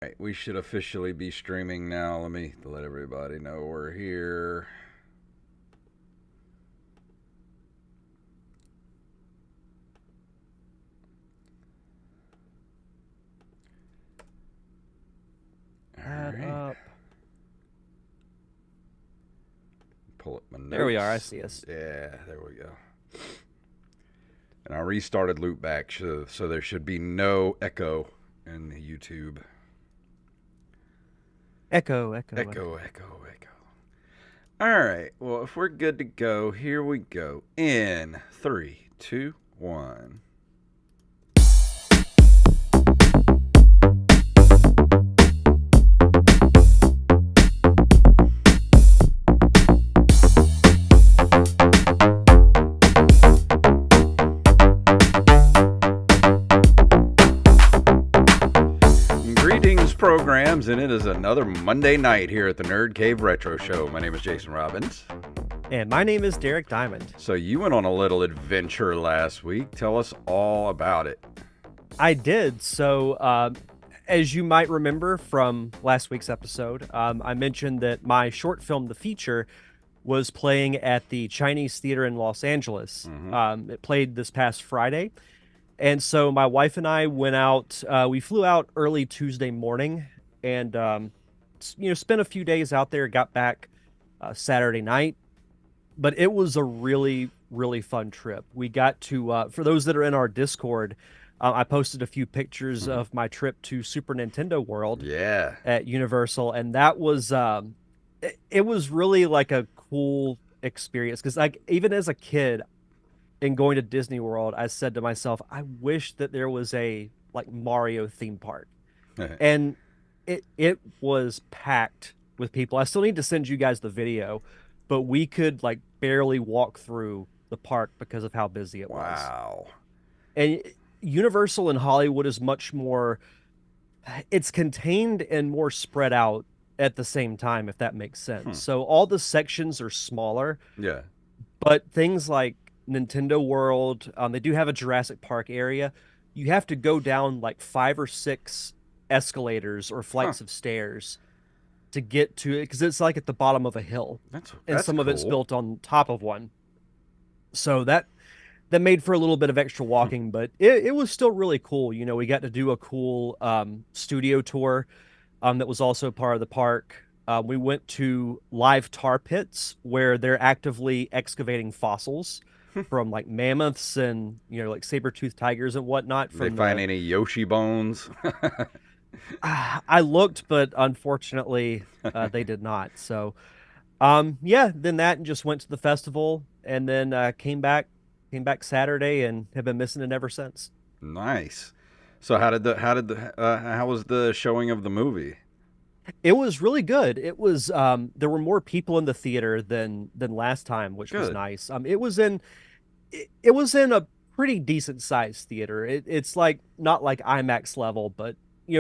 Right, we should officially be streaming now. Let me let everybody know we're here. All Add right. up. Pull up my There we are. I notes. see us. Yeah, there we go. And I restarted loopback, so there should be no echo in the YouTube. Echo, echo, Echo, echo. echo, echo. All right. Well, if we're good to go, here we go. In three, two, one. Greetings, programs, and it is another Monday night here at the Nerd Cave Retro Show. My name is Jason Robbins. And my name is Derek Diamond. So you went on a little adventure last week. Tell us all about it. I did. So, as you might remember from last week's episode, I mentioned that my short film, The Feature, was playing at the Chinese Theater in Los Angeles. It played this past Friday. And so my wife and I went out. We flew out early Tuesday morning and, spent a few days out there, got back Saturday night. But it was a really, really fun trip. We got to, for those that are in our Discord, I posted a few pictures of my trip to Super Nintendo World Yeah. at Universal, and that was, it was really like a cool experience because, like, even as a kid and going to Disney World, I said to myself, I wish that there was a like Mario theme park, and it was packed with people. I still need to send you guys the video, but we could like barely walk through the park because of how busy it was. Wow. And Universal in Hollywood is much more, it's contained and more spread out at the same time, if that makes sense. So all the sections are smaller, Yeah. but things like Nintendo World, they do have a Jurassic Park area. You have to go down like 5 or 6 escalators or Huh. flights of stairs to get to it because it's like at the bottom of a hill, and That's some of it's cool. built on top of one. So that made for a little bit of extra walking, but it was still really cool. We got to do a cool studio tour that was also part of the park. We went to live tar pits where they're actively excavating fossils from like mammoths and like saber-toothed tigers and whatnot They from find the any Yoshi bones? I looked, but unfortunately they did not. So yeah, then that and just went to the festival and then came back Saturday and have been missing it ever since. Nice. So how was the showing of the movie? It was really good. It was there were more people in the theater than last time, which was Good. nice. It was in a pretty decent sized theater. It's like not like IMAX level, but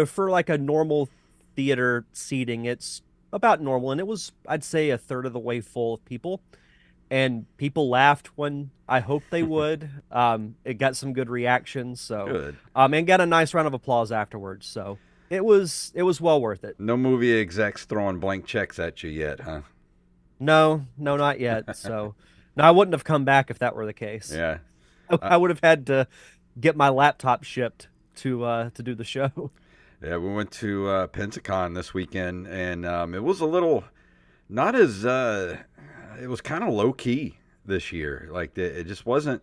for like a normal theater seating, it's about normal. And it was, I'd say, a third of the way full of people. And people laughed when I hoped they would. It got some good reactions, so Good. and got a nice round of applause afterwards. So it was well worth it. No movie execs throwing blank checks at you yet, huh? No, no, not yet. So no, I wouldn't have come back if that were the case. Yeah. Uh, I would have had to get my laptop shipped to do the show. yeah, we went to Pensacon this weekend, and it was a little not as it was kind of low key this year. Like it just wasn't.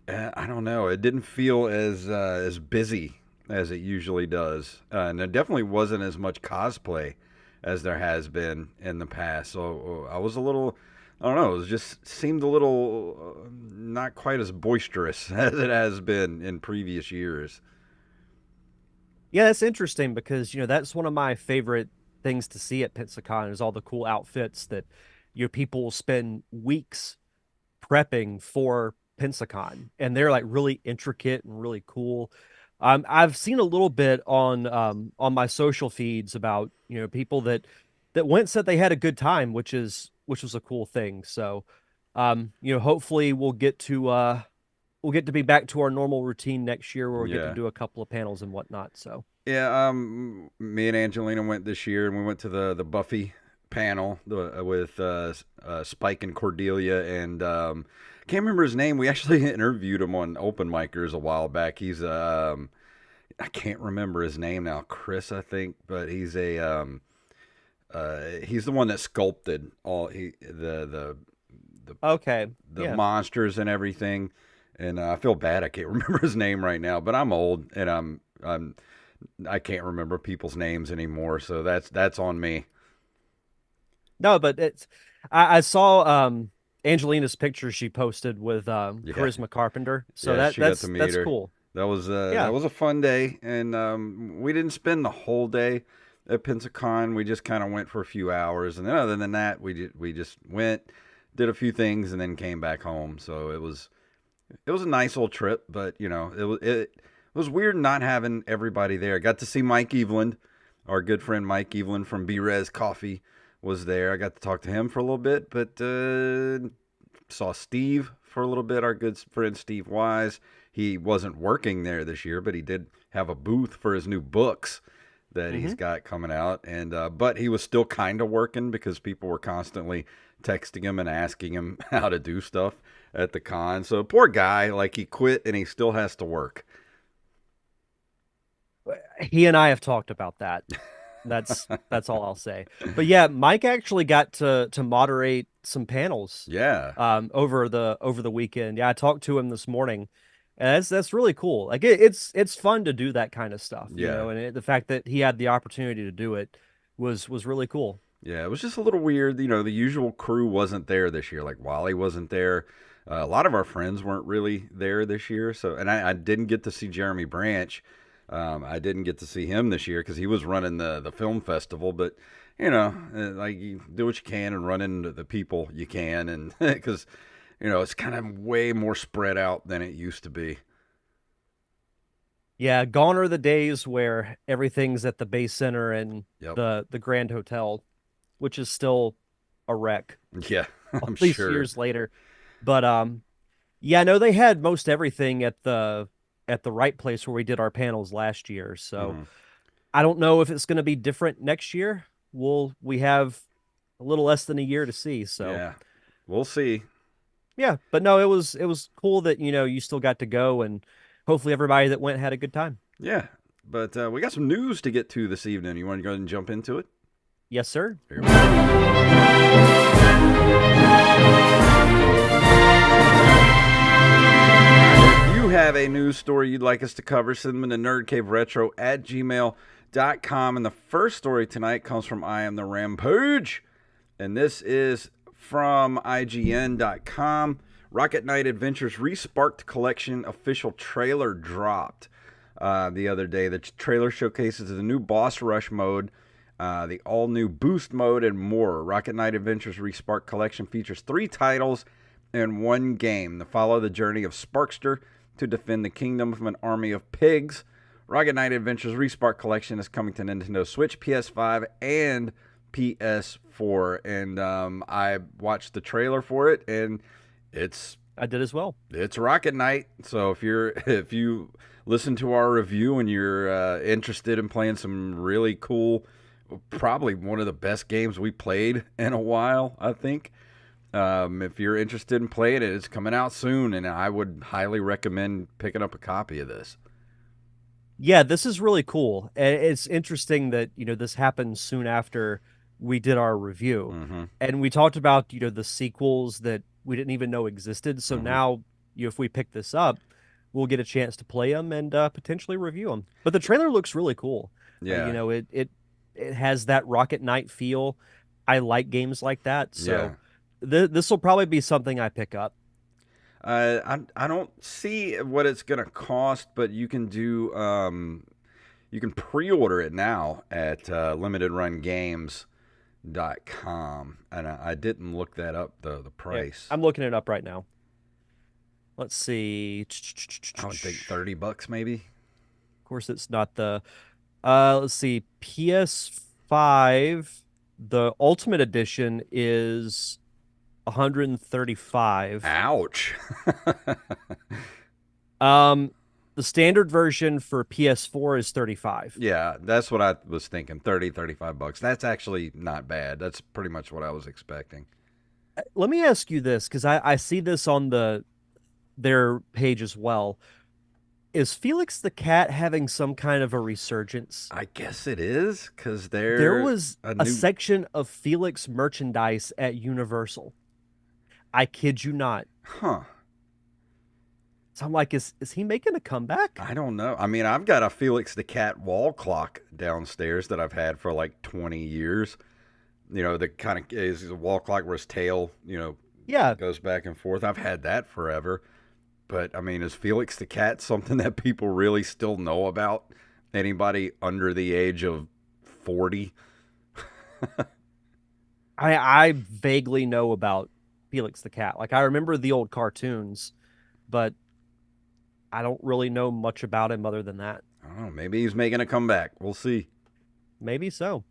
I don't know. It didn't feel as busy as it usually does, and there definitely wasn't as much cosplay as there has been in the past. So I was a little. I don't know. It just seemed a little not quite as boisterous as it has been in previous years. Yeah, that's interesting because that's one of my favorite things to see at Pensacon is all the cool outfits that people will spend weeks prepping for Pensacon, and they're like really intricate and really cool. I've seen a little bit on my social feeds about people that went said they had a good time, which was a cool thing. So, hopefully we'll get to be back to our normal routine next year where we get to Yeah. do a couple of panels and whatnot. So. Yeah, me and Angelina went this year, and we went to the Buffy panel with Spike and Cordelia, and can't remember his name. We actually interviewed him on Open Micers a while back. He's I can't remember his name now, Chris, I think, but he's the one that sculpted all the Okay. the Yeah. monsters and everything. And I feel bad I can't remember his name right now, but I'm old and I can't remember people's names anymore, so that's on me. No, but I saw Angelina's picture she posted with Yeah, Charisma Carpenter. So yeah, she got to meet that's her. cool. That Yeah. was a fun day, and we didn't spend the whole day at Pensacon. We just kind of went for a few hours, and then other than that, we just went, did a few things, and then came back home. So it was a nice little trip, but it was weird not having everybody there. I got to see Mike Eveland, our good friend Mike Eveland from B Res Coffee was there. I got to talk to him for a little bit, but saw Steve for a little bit. Our good friend Steve Wise. He wasn't working there this year, but he did have a booth for his new books that he's Hmm. got coming out, and but he was still kind of working because people were constantly texting him and asking him how to do stuff at the con. So poor guy, like he quit and he still has to work. He and I have talked about that. That's all I'll say. But yeah, Mike actually got to moderate some panels Yeah, over the weekend. Yeah, I talked to him this morning. And that's really cool. Like it's fun to do that kind of stuff, yeah, and the fact that he had the opportunity to do it was really cool. yeah. It was just a little weird. The usual crew wasn't there this year. Like Wally wasn't there. A lot of our friends weren't really there this year. So, and I didn't get to see Jeremy Branch. I didn't get to see him this year because he was running the film festival. But like you do what you can and run into the people you can, and because it's kind of way more spread out than it used to be. Yeah, gone are the days where everything's at the Bay Center and Yep. the Grand Hotel, which is still a wreck Yeah, all I'm these sure. years later. But yeah, no, they had most everything at the right place where we did our panels last year. So Hmm. I don't know if it's going to be different next year. We have a little less than a year to see. So Yeah, we'll see. yeah, but no, it was cool that you still got to go, and hopefully everybody that went had a good time. Yeah, but we got some news to get to this evening. You want to go ahead and jump into it? Yes, sir. Here we go. If you have a news story you'd like us to cover, send them to nerdcaveretro at gmail.com. And the first story tonight comes from I Am the Rampage. And this is from IGN.com. Rocket Knight Adventures Resparked Collection official trailer dropped the other day. The trailer showcases the new boss rush mode, the all new boost mode, and more. Rocket Knight Adventures Resparked Collection features 3 titles in one game to follow the journey of Sparkster to defend the kingdom from an army of pigs. Rocket Knight Adventures Respark Collection is coming to Nintendo Switch, PS5, and PS4. And I watched the trailer for it, and it's I did as well. it's Rocket Knight. So if you listen to our review and you're interested in playing some really cool, probably one of the best games we played in a while, I think. If you're interested in playing it, it's coming out soon, and I would highly recommend picking up a copy of this. Yeah, this is really cool. It's interesting that, this happened soon after we did our review. Mm-hmm. And we talked about, the sequels that we didn't even know existed. So Mm-hmm. now, if we pick this up, we'll get a chance to play them and potentially review them. But the trailer looks really cool. Yeah. It has that Rocket Knight feel. I like games like that. Yeah. So this will probably be something I pick up. I don't see what it's gonna cost, but you can pre-order it now at limitedrungames.com, and I didn't look that up the Yeah, price. I'm looking it up right now. Let's see. I would think $30 maybe. Of course, it's not the. Let's see. PS5, the Ultimate Edition is 135. Ouch. Um, The standard version for PS4 is 35. Yeah, that's what I was thinking. 30, $35. That's actually not bad. That's pretty much what I was expecting. Let me ask you this, because I see this on their page as well. Is Felix the Cat having some kind of a resurgence? I guess it is because There they're was a a new. section of Felix merchandise at Universal. I kid you not. Huh. So I'm like, is he making a comeback? I don't know. I mean, I've got a Felix the Cat wall clock downstairs that I've had for like 20 years. The kind of is a wall clock where his tail, Yeah, goes back and forth. I've had that forever. But I mean, is Felix the Cat something that people really still know about? Anybody under the age of 40? I vaguely know about Felix the Cat. Like I remember the old cartoons, but I don't really know much about him other than that. I don't know. Maybe he's making a comeback. We'll see. Maybe so.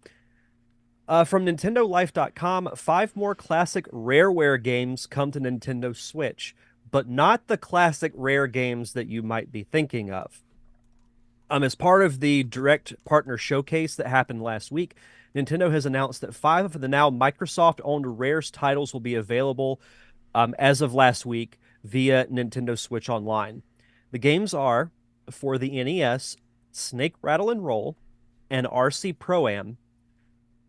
From NintendoLife.com, 5 more classic Rareware games come to Nintendo Switch, but not the classic Rare games that you might be thinking of. As part of the Direct Partner Showcase that happened last week, Nintendo has announced that 5 of the now Microsoft-owned Rare's titles will be available as of last week via Nintendo Switch Online. The games are, for the NES, Snake Rattle and Roll and RC Pro-Am.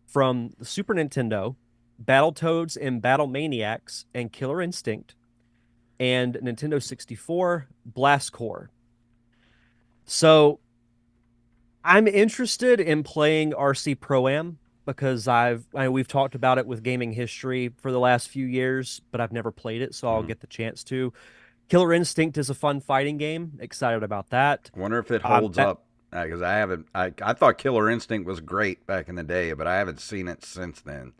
From the Super Nintendo, Battletoads and Battle Maniacs and Killer Instinct, and Nintendo 64, Blast Core. So I'm interested in playing RC Pro-Am because we've talked about it with gaming history for the last few years, but I've never played it, so I'll get the chance to. Killer Instinct is a fun fighting game. Excited about that. I wonder if it holds up because I haven't. I thought Killer Instinct was great back in the day, but I haven't seen it since then.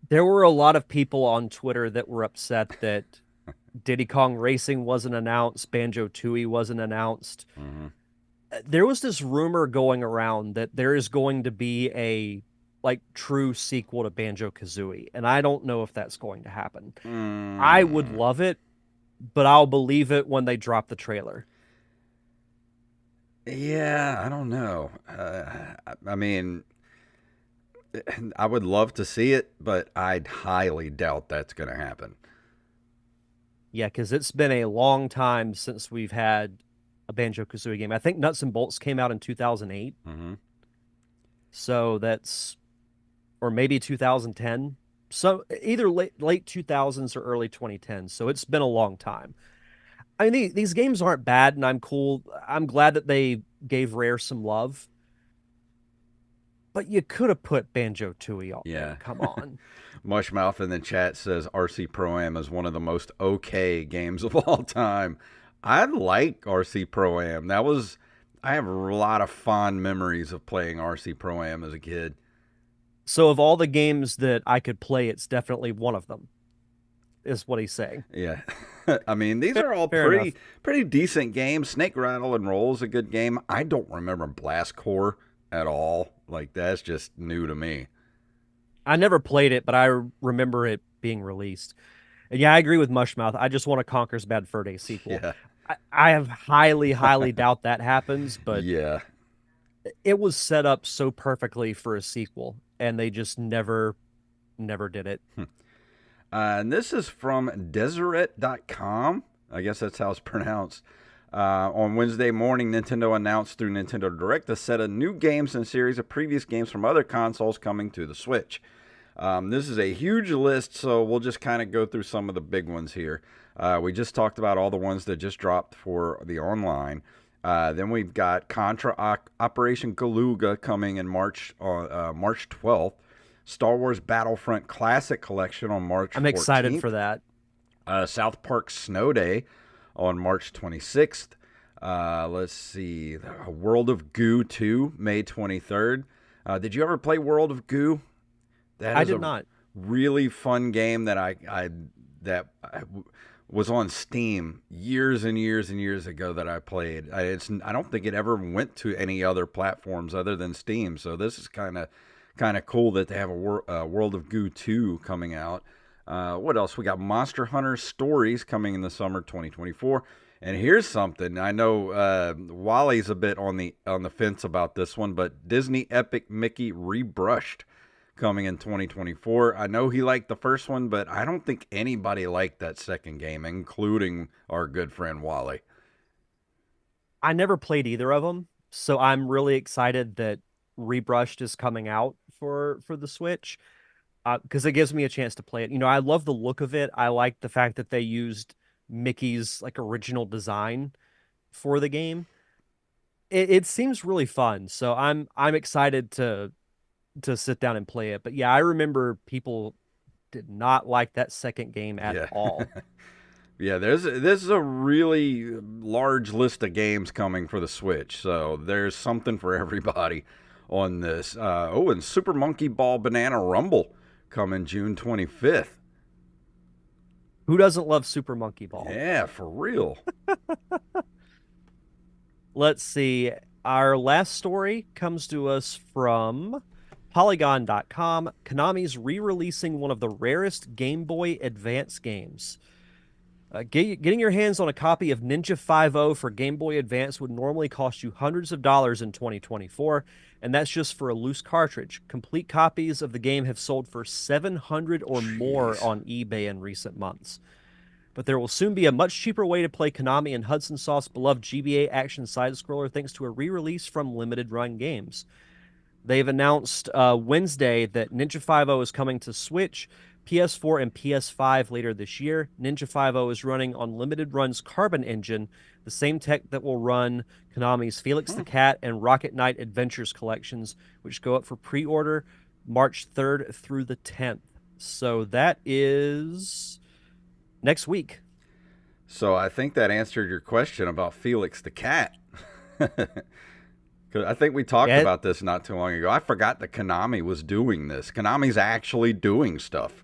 There were a lot of people on Twitter that were upset that Diddy Kong Racing wasn't announced, Banjo-Tooie wasn't announced. Mm-hmm. There was this rumor going around that there is going to be a true sequel to Banjo-Kazooie, and I don't know if that's going to happen. I would love it, but I'll believe it when they drop the trailer. Yeah, I don't know. I mean, I would love to see it, but I'd highly doubt that's going to happen. Yeah, because it's been a long time since we've had a Banjo-Kazooie game. I think Nuts and Bolts came out in 2008. Mm-hmm. So that's, or maybe 2010. So either late 2000s or early 2010s. So it's been a long time. I mean, these games aren't bad, and I'm cool. I'm glad that they gave Rare some love. But you could have put Banjo-Tooie on there. Come on. Mushmouth in the chat says RC Pro-Am is one of the most okay games of all time. I like RC Pro-Am. I have a lot of fond memories of playing RC Pro-Am as a kid. So of all the games that I could play, it's definitely one of them, is what he's saying. Yeah. I mean, these are all pretty decent games. Snake Rattle and Roll is a good game. I don't remember Blast Core at all. Like, that's just new to me. I never played it, but I remember it being released. And yeah, I agree with Mushmouth. I just want a Conker's Bad Fur Day sequel. Yeah. I have highly doubt that happens, but yeah, it was set up so perfectly for a sequel, and they just never did it. And this is from Deseret.com. I guess that's how it's pronounced. On Wednesday morning, Nintendo announced through Nintendo Direct a set of new games and series of previous games from other consoles coming to the Switch. This is a huge list, so we'll just kind of go through some of the big ones here. We just talked about all the ones that just dropped for the online. Then we've got Contra Operation Galuga coming in March 12th. Star Wars Battlefront Classic Collection on March 14th. I'm excited for that. South Park Snow Day on March 26th. Let's see. World of Goo 2, May 23rd. Did you ever play World of Goo? I did not. Really fun game that I was on Steam years and years and years ago that I played. I don't think it ever went to any other platforms other than Steam. So this is kind of cool that they have a World of Goo 2 coming out. What else? We got Monster Hunter Stories coming in the summer 2024. And here's something I know. Wally's a bit on the fence about this one, but Disney Epic Mickey rebrushed coming in 2024. I know he liked the first one, but I don't think anybody liked that second game, including our good friend Wally. I never played either of them, so I'm really excited that Rebrushed is coming out for the Switch, because it gives me a chance to play it. I love the look of it. I like the fact that they used Mickey's like original design for the game. It seems really fun, so I'm excited to sit down and play it. But yeah, I remember people did not like that second game at Yeah. all. Yeah, there's a really large list of games coming for the Switch, so there's something for everybody on this. And Super Monkey Ball Banana Rumble coming June 25th. Who doesn't love Super Monkey Ball? Yeah, for real. Let's see. Our last story comes to us from Polygon.com. Konami's re-releasing one of the rarest Game Boy Advance games. Getting your hands on a copy of Ninja 5.0 for Game Boy Advance would normally cost you hundreds of dollars in 2024, and that's just for a loose cartridge. Complete copies of the game have sold for 700 or more Jeez. on eBay in recent months. But there will soon be a much cheaper way to play Konami and Hudson Soft's beloved GBA action side-scroller thanks to a re-release from Limited Run Games. They've announced Wednesday that Ninja 5.0 is coming to Switch, PS4, and PS5 later this year. Ninja 5.0 is running on Limited Run's Carbon engine, the same tech that will run Konami's Felix the Cat and Rocket Knight Adventures collections, which go up for pre-order March 3rd through the 10th. So that is next week. So I think that answered your question about Felix the Cat. Because I think we talked about this not too long ago. I forgot that Konami was doing this. Konami's actually doing stuff.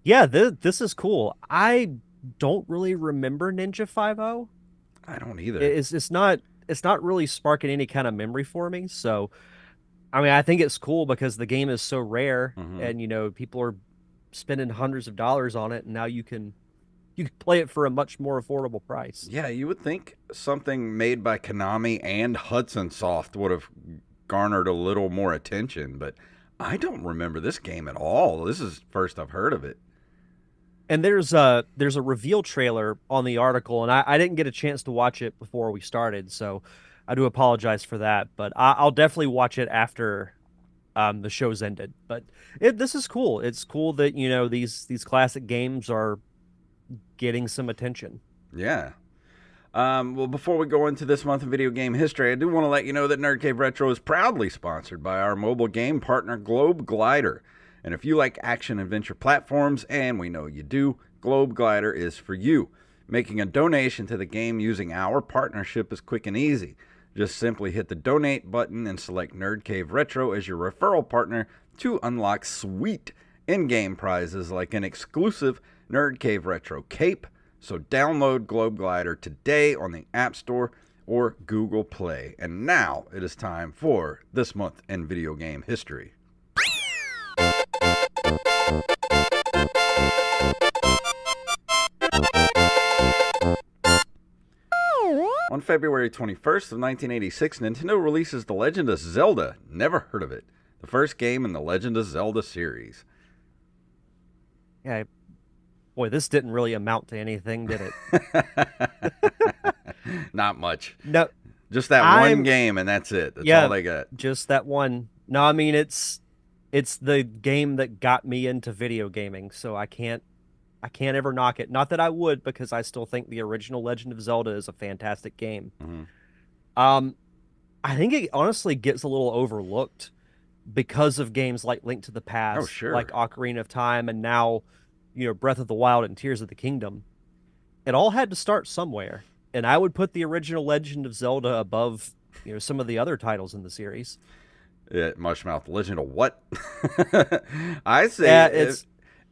Yeah, this is cool. I don't really remember Ninja 5.0. I don't either. It's not really sparking any kind of memory for me. So, I mean, I think it's cool because the game is so rare, and people are spending hundreds of dollars on it, and now you can play it for a much more affordable price. Yeah, you would think something made by Konami and Hudson Soft would have garnered a little more attention, but I don't remember this game at all. This is first I've heard of it. And there's a reveal trailer on the article, and I didn't get a chance to watch it before we started, so I do apologize for that. But I'll definitely watch it after the show's ended. But this is cool. It's cool that these classic games are getting some attention. Yeah. Well, before we go into this month in video game history, I do want to let you know that Nerd Cave Retro is proudly sponsored by our mobile game partner, Globe Glider. And if you like action adventure platforms, and we know you do, Globe Glider is for you. Making a donation to the game using our partnership is quick and easy. Just simply hit the donate button and select Nerd Cave Retro as your referral partner to unlock sweet in-game prizes like an exclusive Nerd Cave Retro cape. So download Globe Glider today on the App Store or Google Play. And now it is time for This Month in Video Game History. On February 21st of 1986, Nintendo releases The Legend of Zelda. Never heard of it. The first game in the Legend of Zelda series. Yeah, boy, this didn't really amount to anything, did it? Not much. No, Just that one game, and that's it. That's all they got. Just that one. No, I mean it's the game that got me into video gaming, so I can't ever knock it. Not that I would, because I still think the original Legend of Zelda is a fantastic game. I think it honestly gets a little overlooked because of games like Link to the Past, like Ocarina of Time, and now, Breath of the Wild and Tears of the Kingdom. It all had to start somewhere, and I would put the original Legend of Zelda above, some of the other titles in the series. Yeah, Mushmouth, Legend of what? I say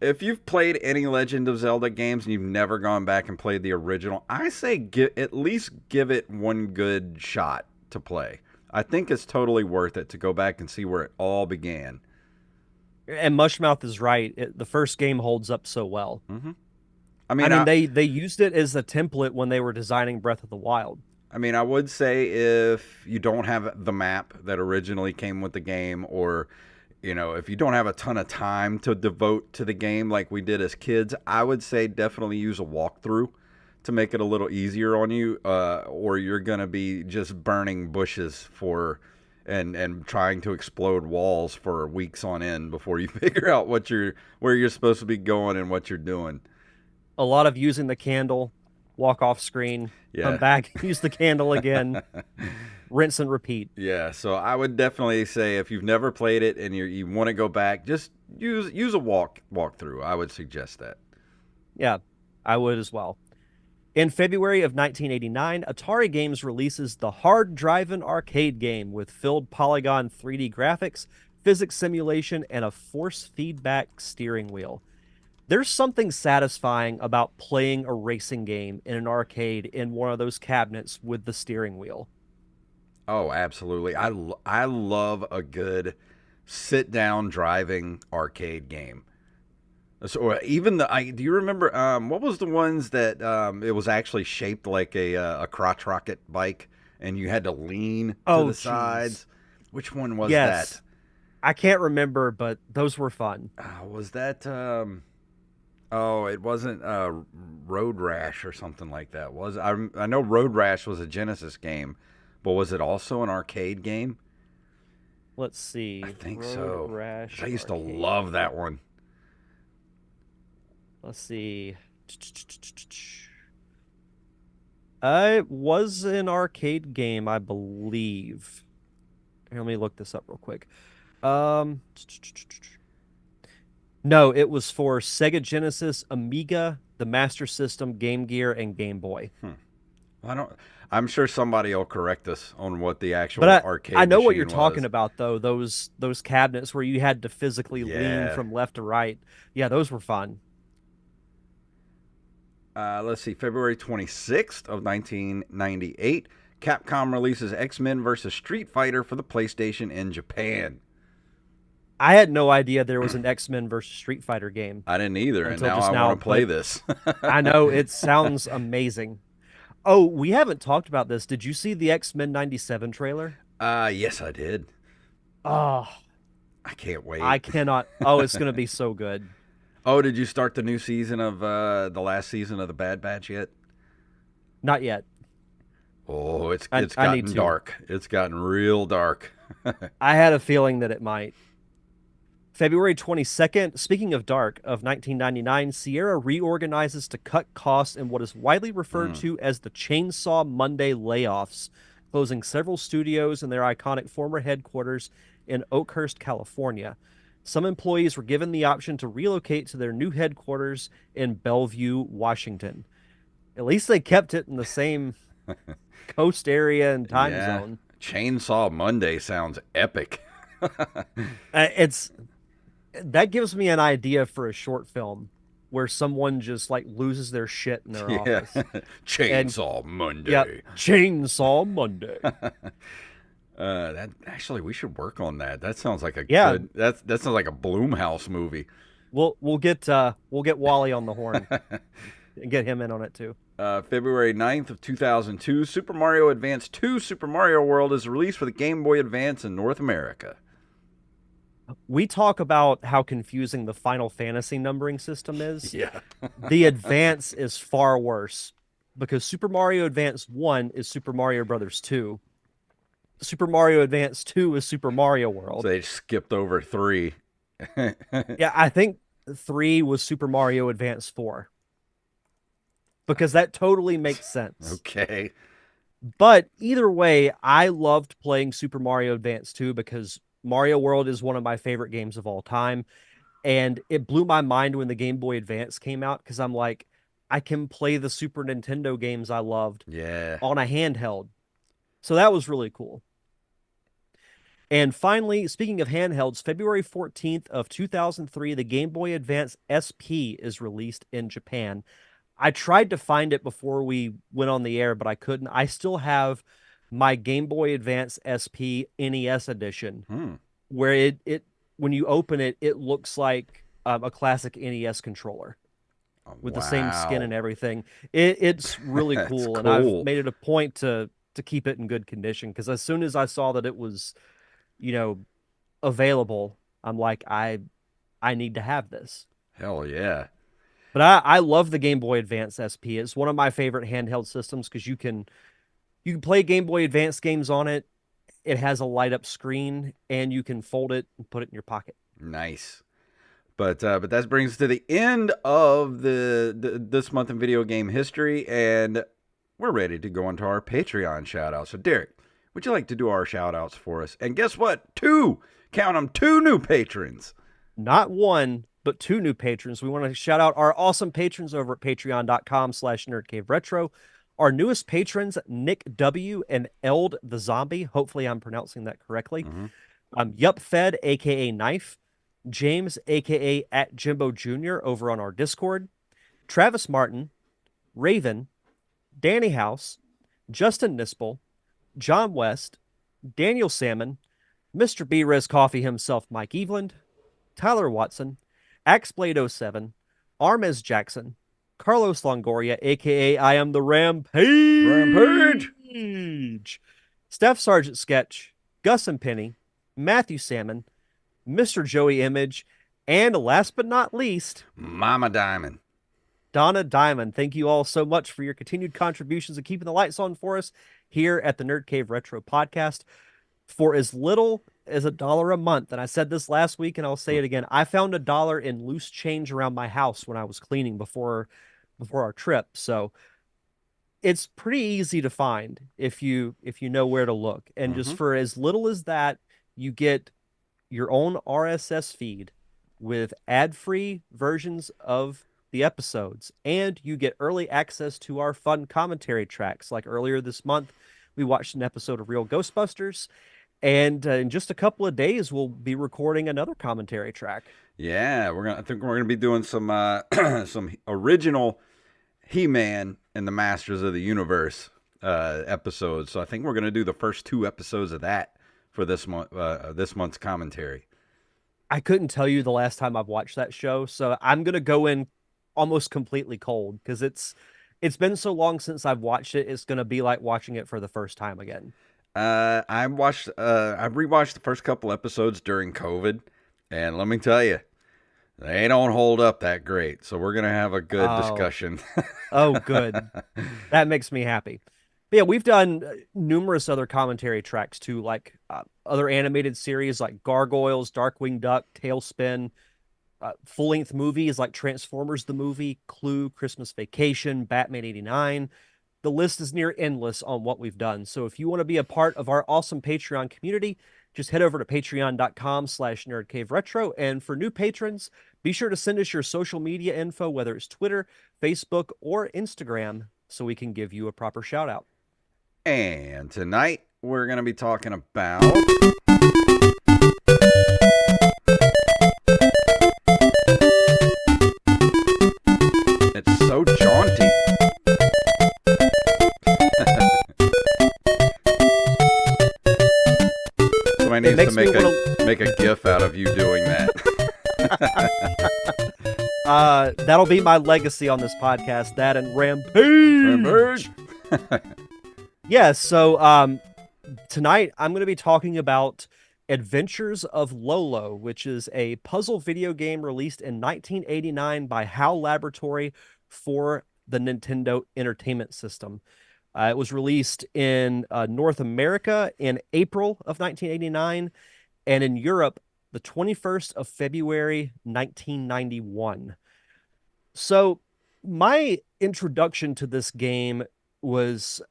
if you've played any Legend of Zelda games and you've never gone back and played the original, I say at least give it one good shot to play. I think it's totally worth it to go back and see where it all began. And Mushmouth is right. The first game holds up so well. I I mean, mean, I, they used it as a template when they were designing Breath of the Wild. I mean, I would say if you don't have the map that originally came with the game, or if you don't have a ton of time to devote to the game like we did as kids, I would say definitely use a walkthrough to make it a little easier on you, or you're gonna be just burning bushes for and trying to explode walls for weeks on end before you figure out where you're supposed to be going and what you're doing. A lot of using the candle, walk off screen, come Yeah. back, use the candle again, rinse and repeat. Yeah, so I would definitely say if you've never played it and you want to go back, just use a walkthrough. I would suggest that. Yeah, I would as well. In February of 1989, Atari Games releases the Hard Drivin' arcade game with filled polygon 3D graphics, physics simulation, and a force feedback steering wheel. There's something satisfying about playing a racing game in an arcade in one of those cabinets with the steering wheel. Oh, absolutely. I love a good sit down driving arcade game. So even do you remember what was the ones that it was actually shaped like a crotch rocket bike and you had to lean to Oh, the geez. sides? Which one was that? Yes. I can't remember, but those were fun. Was that Oh, it wasn't Road Rash or something like that. I know Road Rash was a Genesis game, but was it also an arcade game? Let's I see. think Road so. 'Cause Rash I used to Arcade. love that one. Let's see. It was an arcade game, I believe. Here, let me look this up real quick. Um, no, it was for Sega Genesis, Amiga, the Master System, Game Gear, and Game Boy. Hmm. I don't. I'm sure somebody will correct us on what the But actual I arcade know what you're machine talking was. about though. Those cabinets where you had to physically lean Yeah. from left to right. Yeah, those were fun. Let's see. February 26th of 1998, Capcom releases X-Men versus Street Fighter for the PlayStation in Japan. I had no idea there was an X-Men versus Street Fighter game I didn't either, and until now just I now, want to play but this. I know it sounds amazing. Oh, we haven't talked about this. Did you see the X-Men 97 trailer? Yes, I did. Oh, I can't wait. I cannot. Oh, it's going to be so good. Oh, did you start the new season of the last season of the Bad Batch yet? Not yet. Oh, I it's I need gotten to. dark. It's gotten real dark. I had a feeling that it might. February 22nd, speaking of dark, of 1999, Sierra reorganizes to cut costs in what is widely referred Mm. to as the Chainsaw Monday layoffs, closing several studios in their iconic former headquarters in Oakhurst, California. Some employees were given the option to relocate to their new headquarters in Bellevue, Washington. At least they kept it in the same coast area and time Yeah, zone. Chainsaw Monday sounds epic. It's that gives me an idea for a short film where someone just like loses their shit in their Yeah, office. And Chainsaw yep, Monday. Chainsaw Monday. That actually we should work on that. That sounds like a Yeah, good. That sounds like a Bloomhouse movie. we'll get Wally on the horn and get him in on it too. February 9th of 2002, Super Mario Advance 2 Super Mario World is released for the Game Boy Advance in North America. We talk about how confusing the Final Fantasy numbering system is. Yeah. The Advance is far worse because Super Mario Advance 1 is Super Mario Brothers 2. Super Mario Advance 2 is Super Mario So World. they skipped over 3. Yeah, I think 3 was Super Mario Advance 4 because that totally makes sense. Okay. But either way, I loved playing Super Mario Advance 2 because Mario World is one of my favorite games of all time. And it blew my mind when the Game Boy Advance came out because I'm like, I can play the Super Nintendo games I loved Yeah. on a handheld. So that was really cool. And finally, speaking of handhelds, February 14th of 2003, the Game Boy Advance SP is released in Japan. I tried to find it before we went on the air, but I couldn't. I still have my Game Boy Advance SP NES edition Hmm. where it when you open it, it looks like a classic NES controller. with the same skin and Wow. everything. It's really That's cool, and I've cool. made it a point to keep it in good condition because as soon as I saw that it was, you know, available, I'm like, I need to have this. Hell yeah. But I love the Game Boy Advance SP. It's one of my favorite handheld systems because you can play Game Boy Advance games on it. It has a light up screen, and you can fold it and put it in your pocket. Nice. But that brings us to the end of the this month in video game history, and we're ready to go into our Patreon shout outs. So Derek, would you like to do our shout outs for us? And guess what? Two, count them, two new patrons. Not one, but two new patrons. We want to shout out our awesome patrons over at patreon.com/nerdcaveretro. Our newest patrons, Nick W. and Eld the Zombie. Hopefully, I'm pronouncing that correctly. Mm-hmm. Yup Fed, aka Knife, James, aka at Jimbo Jr. over on our Discord, Travis Martin, Raven, Danny House, Justin Nispel, John West, Daniel Salmon, Mr. B Res Coffee himself, Mike Eveland, Tyler Watson, Axeblade07, Armez Jackson, Carlos Longoria, aka I am the Rampage. Rampage, Steph Sargent Sketch, Gus and Penny, Matthew Salmon, Mr. Joey Image, and last but not least, Mama Diamond. Donna Diamond. Thank you all so much for your continued contributions and keeping the lights on for us here at the Nerd Cave Retro Podcast. For as little as $1 a month, and I said this last week and I'll say it again, I found $1 in loose change around my house when I was cleaning before our trip. So it's pretty easy to find if you know where to look. And Mm-hmm. just for as little as that, you get your own RSS feed with ad-free versions of the episodes, and you get early access to our fun commentary tracks. Like earlier this month, we watched an episode of Real Ghostbusters, and in just a couple of days, we'll be recording another commentary track. Yeah, I think we're gonna be doing some some original He-Man and the Masters of the Universe episodes. So I think we're gonna do the first two episodes of that for this month's commentary. I couldn't tell you the last time I've watched that show, so I'm gonna go in almost completely cold because it's been so long since I've watched it. It's gonna be like watching it for the first time again. I rewatched the first couple episodes during COVID, and let me tell you, they don't hold up that great. So we're gonna have a good Oh, discussion. oh, good. That makes me happy. But yeah, we've done numerous other commentary tracks too, like other animated series like Gargoyles, Darkwing Duck, Tailspin, full-length movies like Transformers the movie, Clue, Christmas Vacation, Batman 89. The list is near endless on what we've done. So if you want to be a part of our awesome Patreon community, just head over to patreon.com/nerdcaveretro. And for new patrons, be sure to send us your social media info, whether it's Twitter, Facebook, or Instagram, so we can give you a proper shout out. And tonight we're gonna be talking about it's so jaunty. Somebody It needs to makes me want to. make a gif out of you doing that. That'll be my legacy on this podcast. That and Rampage. Rampage. Yeah. So tonight I'm going to be talking about Adventures of LoLo, which is a puzzle video game released in 1989 by HAL Laboratory for the Nintendo Entertainment System. It was released in North America in April of 1989 and in Europe the 21st of February 1991. So, my introduction to this game was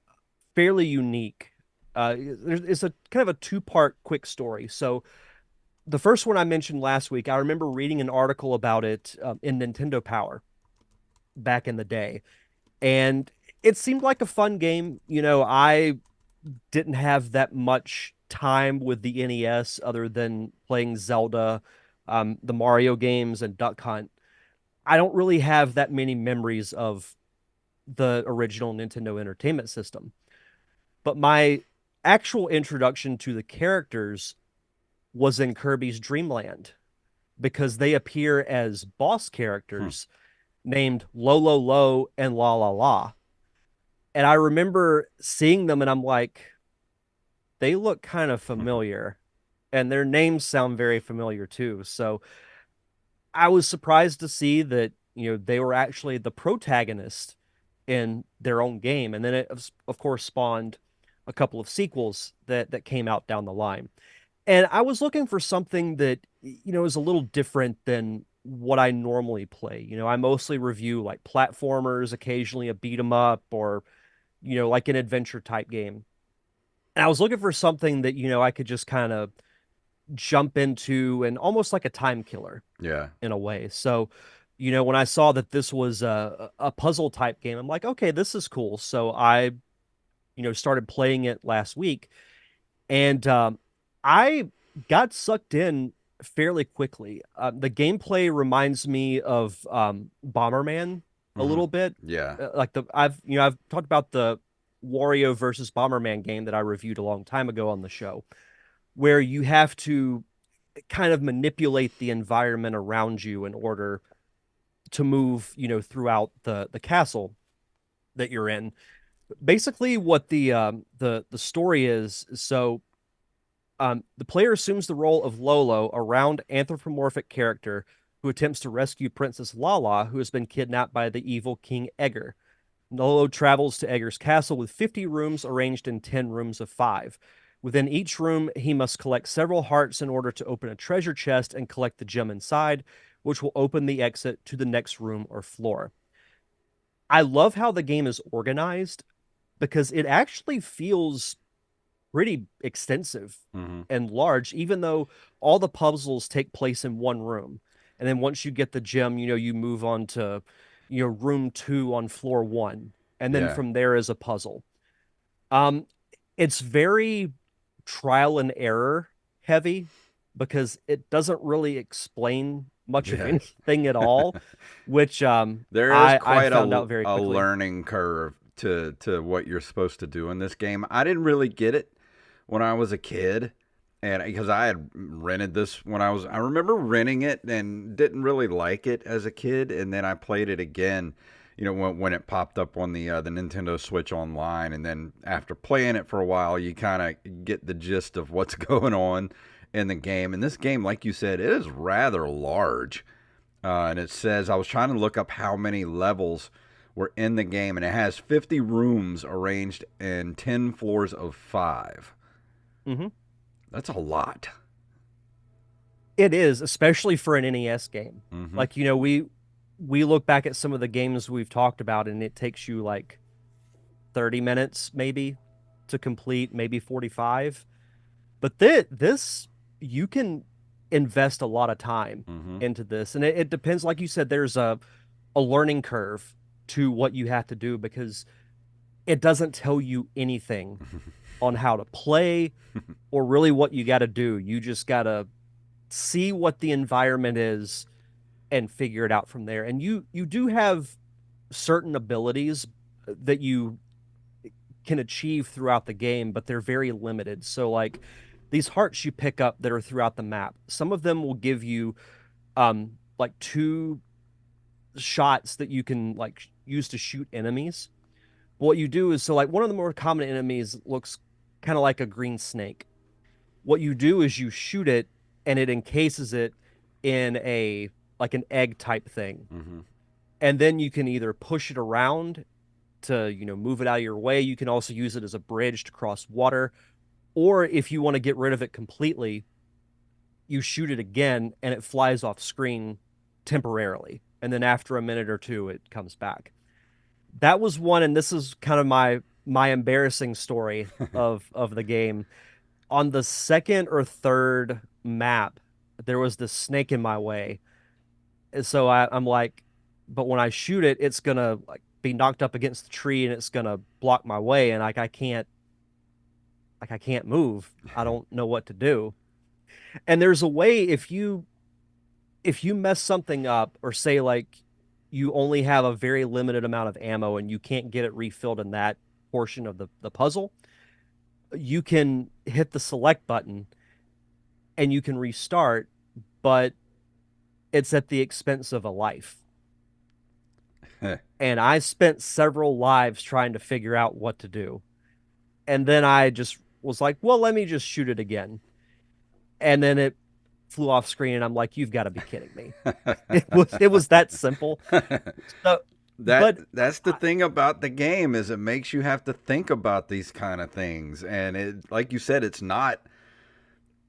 fairly unique. It's a kind of a two-part quick story. So, the first one I mentioned last week, I remember reading an article about it in Nintendo Power back in the day, and it seemed like a fun game. You know, I didn't have that much time with the NES other than playing Zelda, the Mario games, and Duck Hunt. I don't really have that many memories of the original Nintendo Entertainment System. But my actual introduction to the characters was in Kirby's Dream Land because they appear as boss characters named Lolo Lo and La La La. And I remember seeing them and I'm like, they look kind of familiar and their names sound very familiar too. So I was surprised to see that, they were actually the protagonist in their own game. And then it, of course, spawned a couple of sequels that came out down the line. And I was looking for something that, is a little different than what I normally play. I mostly review like platformers, occasionally a beat 'em up, or, like an adventure type game. And I was looking for something that, I could just kind of jump into and almost like a time killer Yeah. in a way. So, when I saw that this was a puzzle type game, I'm like, okay, this is cool. So I, started playing it last week, and I got sucked in fairly quickly. The gameplay reminds me of Bomberman a Hmm. little bit. Yeah. Like I've talked about the Wario versus Bomberman game that I reviewed a long time ago on the show, where you have to kind of manipulate the environment around you in order to move, throughout the castle that you're in. Basically, what the story is, so the player assumes the role of Lolo, a round anthropomorphic character who attempts to rescue Princess Lala, who has been kidnapped by the evil King Egger. Lolo travels to Egger's castle with 50 rooms arranged in 10 rooms of 5. Within each room, he must collect several hearts in order to open a treasure chest and collect the gem inside, which will open the exit to the next room or floor. I love how the game is organized because it actually feels pretty extensive Hmm. and large, even though all the puzzles take place in one room. And then once you get the gem, you move on to, room 2 on floor 1. And then Yeah. from there is a puzzle. Um, it's very trial and error heavy because it doesn't really explain much of Yeah. anything at all, which There is I quite found out very a quickly. learning curve to what you're supposed to do in this game. I didn't really get it when I was a kid, and because I had rented this when I remember renting it and didn't really like it as a kid, and then I played it again, when it popped up on the Nintendo Switch Online, and then after playing it for a while, you kind of get the gist of what's going on in the game. And this game, like you said, it is rather large. And it says, I was trying to look up how many levels were in the game, and it has 50 rooms arranged in 10 floors of 5. Hmm. That's a lot. It is, especially for an NES game. Mm-hmm. Like, we look back at some of the games we've talked about and it takes you like 30 minutes maybe to complete, maybe 45. But this you can invest a lot of time Mm-hmm. into this. And it depends, like you said, there's a learning curve to what you have to do because it doesn't tell you anything on how to play or really what you got to do. You just got to see what the environment is and figure it out from there. And you do have certain abilities that you can achieve throughout the game, but they're very limited. So like these hearts you pick up that are throughout the map, some of them will give you like two shots that you can like use to shoot enemies. What you do is, so like one of the more common enemies looks kind of like a green snake. What you do is you shoot it and it encases it in a like an egg type thing. Mm-hmm. And then you can either push it around to, move it out of your way. You can also use it as a bridge to cross water. Or if you want to get rid of it completely, you shoot it again and it flies off screen temporarily. And then after a minute or two, it comes back. That was one, and this is kind of my embarrassing story of the game. On the second or third map, there was this snake in my way. And so I'm like, but when I shoot it, it's gonna like be knocked up against the tree and it's gonna block my way, and I can't move. I don't know what to do. And there's a way if you mess something up or say like you only have a very limited amount of ammo and you can't get it refilled in that portion of the puzzle, you can hit the select button and you can restart, but it's at the expense of a life. and I spent several lives trying to figure out what to do. And then I just was like, well, let me just shoot it again. And then it flew off screen, and I'm like, you've got to be kidding me. It was that simple. So, but That's the thing about the game is it makes you have to think about these kind of things, and it, like you said, it's not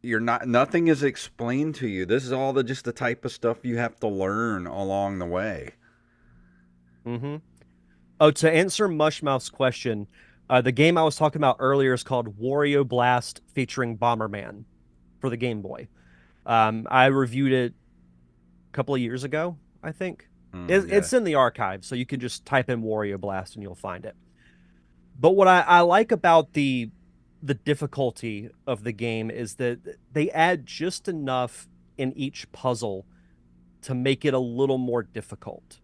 you're not nothing is explained to you. This is all just the type of stuff you have to learn along the way. hmm Oh, to answer Mushmouth's question, the game I was talking about earlier is called Wario Blast featuring Bomberman for the Game Boy. I reviewed it a couple of years ago, I think. Yeah. It's in the archive, so you can just type in Wario Blast and you'll find it. But what I like about the difficulty of the game is that they add just enough in each puzzle to make it a little more difficult.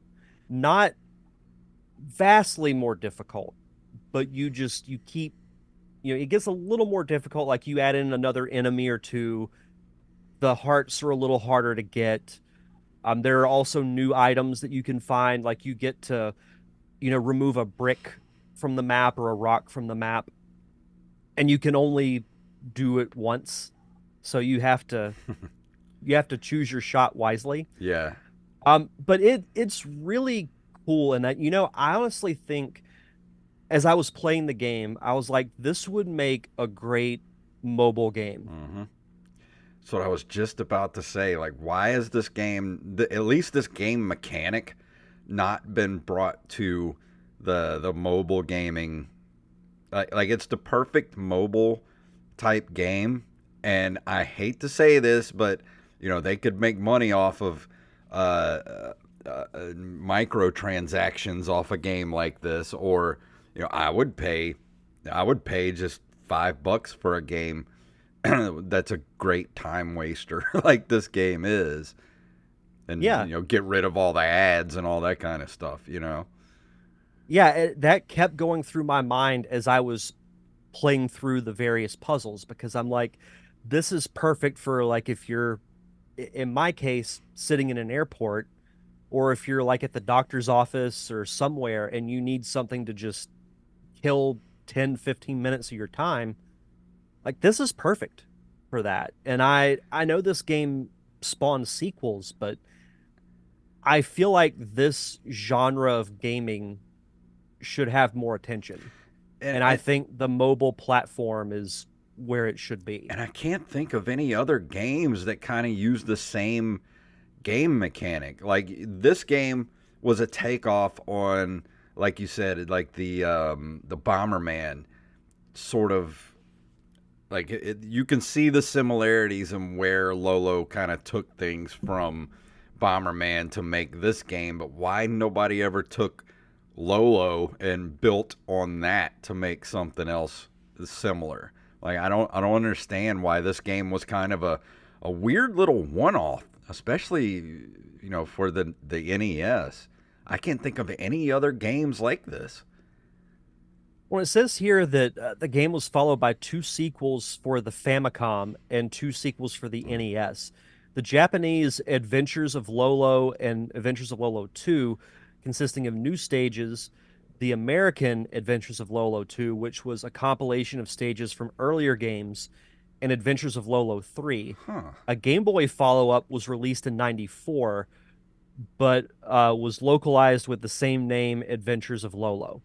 Not vastly more difficult, but you keep, it gets a little more difficult. Like you add in another enemy or two, the hearts are a little harder to get. There are also new items that you can find, like you get to, remove a brick from the map or a rock from the map, and you can only do it once. So you have to choose your shot wisely. Yeah. But it's really cool, and that, I honestly think as I was playing the game, I was like, this would make a great mobile game. Mm-hmm. That's what I was just about to say. Like, why is this game, at least this game mechanic, not been brought to the mobile gaming? Like it's the perfect mobile type game, and I hate to say this, but they could make money off of microtransactions off a game like this, or I would pay just $5 for a game that's a great time waster like this game is, and Yeah, get rid of all the ads and all that kind of stuff. yeah, that kept going through my mind as I was playing through the various puzzles, because I'm like, this is perfect for, like, if you're, in my case, sitting in an airport, or if you're like at the doctor's office or somewhere and you need something to just kill 10, 15 minutes of your time. Like, this is perfect for that. And I know this game spawns sequels, but I feel like this genre of gaming should have more attention. and And I I think the mobile platform is where it should be. and I can't think of any other games that kind of use the same game mechanic. Like this game was a takeoff on, like you said, like the Bomberman sort of. Like you can see the similarities in where Lolo kind of took things from Bomberman to make this game, but why nobody ever took Lolo and built on that to make something else similar? Like I don't understand why this game was kind of a weird little one-off, especially for the NES. I can't think of any other games like this. Well, it says here that the game was followed by two sequels for the Famicom and two sequels for the NES. The Japanese Adventures of Lolo and Adventures of Lolo 2, consisting of new stages. The American Adventures of Lolo 2, which was a compilation of stages from earlier games, and Adventures of Lolo 3. Huh. A Game Boy follow up was released in '94, but was localized with the same name, Adventures of Lolo.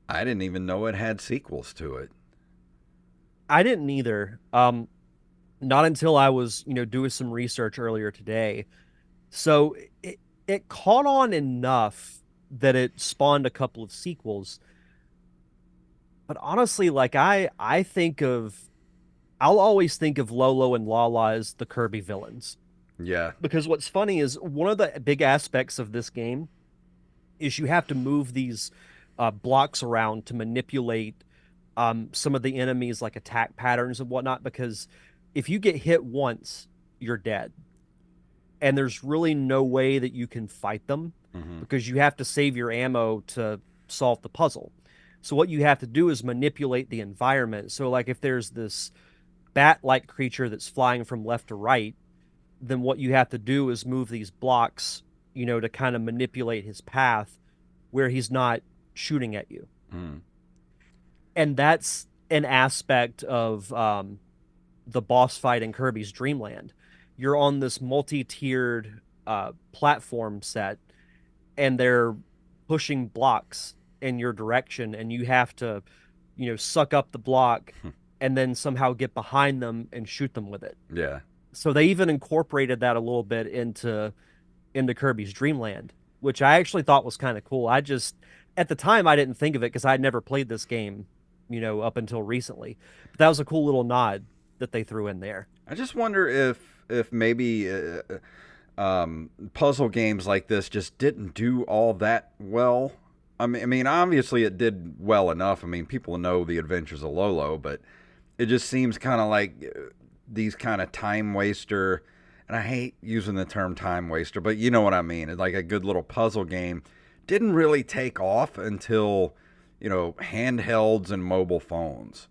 I didn't even know it had sequels to it. I didn't either. Not until I was, doing some research earlier today. So it caught on enough that it spawned a couple of sequels. But honestly, like I'll always think of Lolo and Lala as the Kirby villains. Yeah. Because what's funny is one of the big aspects of this game is you have to move these blocks around to manipulate some of the enemies, like attack patterns and whatnot. Because if you get hit once, you're dead, and there's really no way that you can fight them Hmm. because you have to save your ammo to solve the puzzle. So what you have to do is manipulate the environment. So like if there's this bat-like creature that's flying from left to right, then what you have to do is move these blocks to kind of manipulate his path where he's not shooting at you. Mm. And that's an aspect of the boss fight in Kirby's Dream Land. You're on this multi-tiered platform set, and they're pushing blocks in your direction, and you have to, suck up the block and then somehow get behind them and shoot them with it. Yeah. So they even incorporated that a little bit into Kirby's Dream Land, which I actually thought was kind of cool. I just at the time I didn't think of it because I'd never played this game, up until recently. But that was a cool little nod that they threw in there. I just wonder if maybe puzzle games like this just didn't do all that well. I mean, obviously it did well enough. I mean, people know the Adventures of Lolo, but it just seems kind of like these kind of time waster. And I hate using the term time waster, but you know what I mean. It's like a good little puzzle game didn't really take off until handhelds and mobile phones.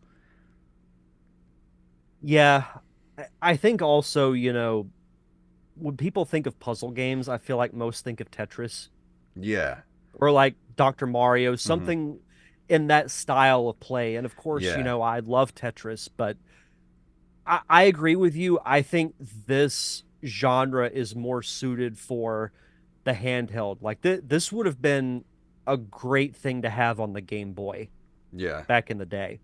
Yeah, I think also, when people think of puzzle games, I feel like most think of Tetris Yeah. or like Dr. Mario, Hmm. something in that style of play. And of course, Yeah. I love Tetris, but I agree with you. I think this genre is more suited for the handheld. Like this would have been a great thing to have on the Game Boy Yeah. back in the day.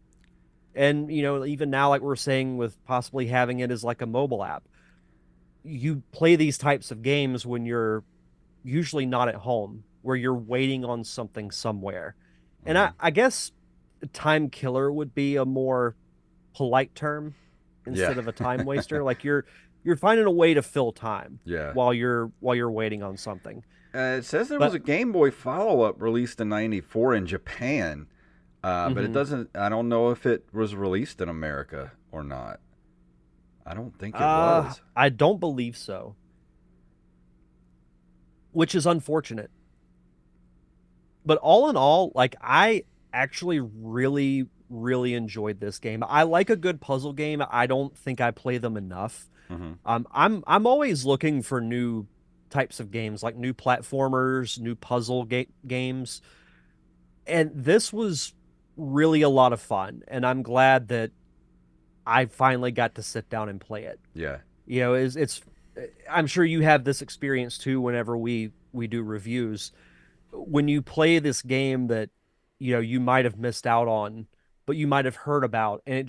And even now, like we're saying, with possibly having it as like a mobile app, you play these types of games when you're usually not at home, where you're waiting on something somewhere. And I, Hmm. I guess time killer would be a more polite term Yeah. instead of a time waster. Like you're finding a way to fill time Yeah. while you're waiting on something. It says there was But a Game Boy follow up released in '94 in Japan, but it mhm. doesn't. I don't know if it was released in America or not. I don't think it was. I don't believe so, which is unfortunate. But all in all, like I actually really, really enjoyed this game. I like a good puzzle game. I don't think I play them enough. Hmm. I'm always looking for new types of games, like new platformers, new games, and this was really a lot of fun. And I'm glad that I finally got to sit down and play it. Yeah. It's I'm sure you have this experience too. Whenever we do reviews, when you play this game that you might have missed out on, but you might have heard about, and